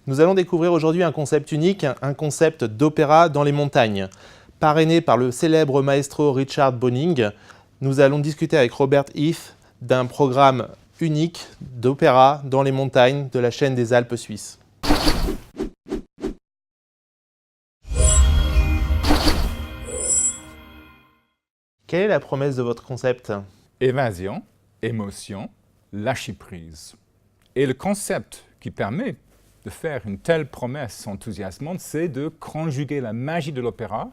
Nous allons découvrir aujourd'hui un concept unique, un concept d'opéra dans les montagnes. Parrainé par le célèbre maestro Richard Bonynge, nous allons discuter avec Robert Heath d'un programme unique d'opéra dans les montagnes de la chaîne des Alpes suisses. Quelle est la promesse de votre concept? Évasion, émotion, lâcher prise. Et le concept qui permet de faire une telle promesse enthousiasmante, c'est de conjuguer la magie de l'opéra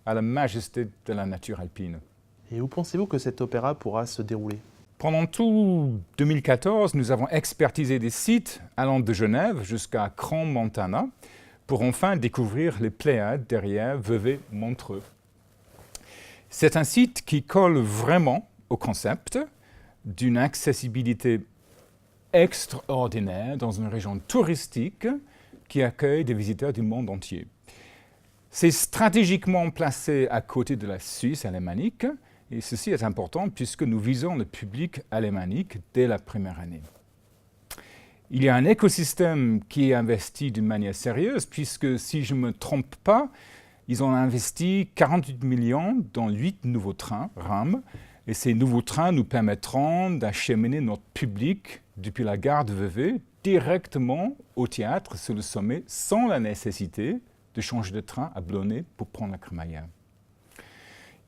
à la majesté de la nature alpine. Et où pensez-vous que cet opéra pourra se dérouler? Pendant tout 2014, nous avons expertisé des sites allant de Genève jusqu'à Crans-Montana pour enfin découvrir les Pléiades derrière Vevey-Montreux. C'est un site qui colle vraiment au concept d'une accessibilité extraordinaire dans une région touristique qui accueille des visiteurs du monde entier. C'est stratégiquement placé à côté de la Suisse alémanique, et ceci est important puisque nous visons le public alémanique dès la première année. Il y a un écosystème qui est investi d'une manière sérieuse puisque, si je ne me trompe pas, ils ont investi 48 millions dans 8 nouveaux trains RAM, et ces nouveaux trains nous permettront d'acheminer notre public depuis la gare de Vevey directement au théâtre sur le sommet sans la nécessité de changer de train à Blonay pour prendre la crémaillère.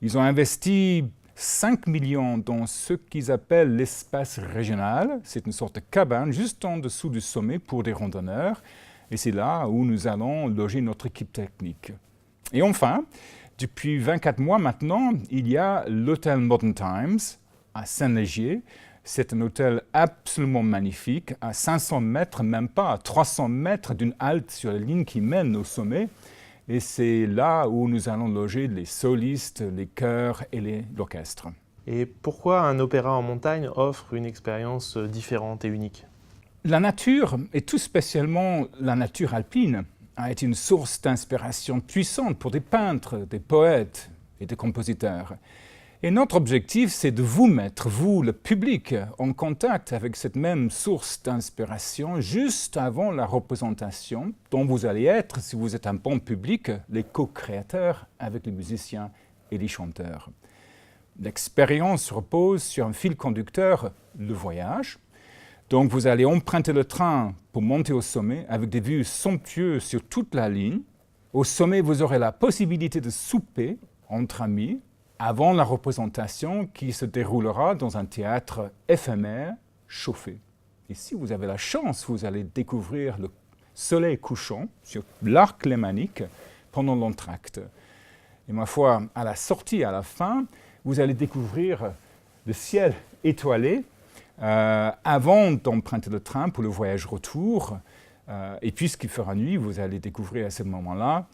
Ils ont investi 5 millions dans ce qu'ils appellent l'espace régional. C'est une sorte de cabane juste en dessous du sommet pour des randonneurs, et c'est là où nous allons loger notre équipe technique. Et enfin, depuis 24 mois maintenant, il y a l'hôtel Modern Times à Saint-Légier. C'est un hôtel absolument magnifique, à 500 mètres, même pas à 300 mètres d'une halte sur la ligne qui mène au sommet. Et c'est là où nous allons loger les solistes, les chœurs et l'orchestre. Et pourquoi un opéra en montagne offre une expérience différente et unique? La nature, et tout spécialement la nature alpine, a été une source d'inspiration puissante pour des peintres, des poètes et des compositeurs. Et notre objectif, c'est de vous mettre, vous, le public, en contact avec cette même source d'inspiration juste avant la représentation dont vous allez être, si vous êtes un bon public, les co-créateurs avec les musiciens et les chanteurs. L'expérience repose sur un fil conducteur, le voyage. Donc vous allez emprunter le train pour monter au sommet avec des vues somptueuses sur toute la ligne. Au sommet, vous aurez la possibilité de souper entre amis avant la représentation qui se déroulera dans un théâtre éphémère chauffé. Et si vous avez la chance, vous allez découvrir le soleil couchant sur l'arc lémanique pendant l'entracte. Et ma foi, à la sortie, à la fin, vous allez découvrir le ciel étoilé avant d'emprunter le train pour le voyage retour. Et puisqu'il fera nuit, vous allez découvrir à ce moment-là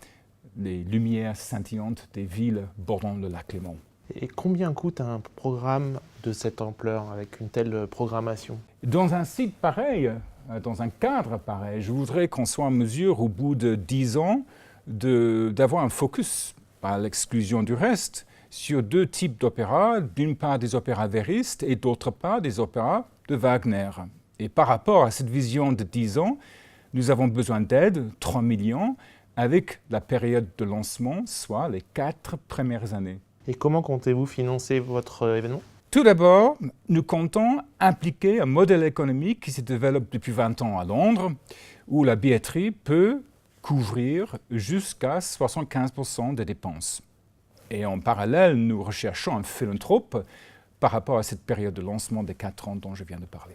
les lumières scintillantes des villes bordant le lac Léman. Et combien coûte un programme de cette ampleur, avec une telle programmation? Dans un site pareil, dans un cadre pareil, je voudrais qu'on soit en mesure, au bout de 10 ans, d'avoir un focus, à l'exclusion du reste, sur deux types d'opéras, d'une part des opéras véristes et d'autre part des opéras de Wagner. Et par rapport à cette vision de 10 ans, nous avons besoin d'aide, 3 millions, avec la période de lancement, soit les 4 premières années. Et comment comptez-vous financer votre événement? Tout d'abord, nous comptons impliquer un modèle économique qui se développe depuis 20 ans à Londres, où la billetterie peut couvrir jusqu'à 75% des dépenses. Et en parallèle, nous recherchons un philanthrope par rapport à cette période de lancement des 4 ans dont je viens de parler.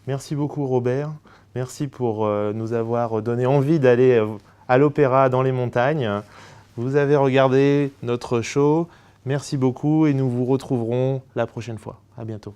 Merci beaucoup Robert, merci pour nous avoir donné envie d'aller à l'opéra dans les montagnes. Vous avez regardé notre show, merci beaucoup et nous vous retrouverons la prochaine fois. À bientôt.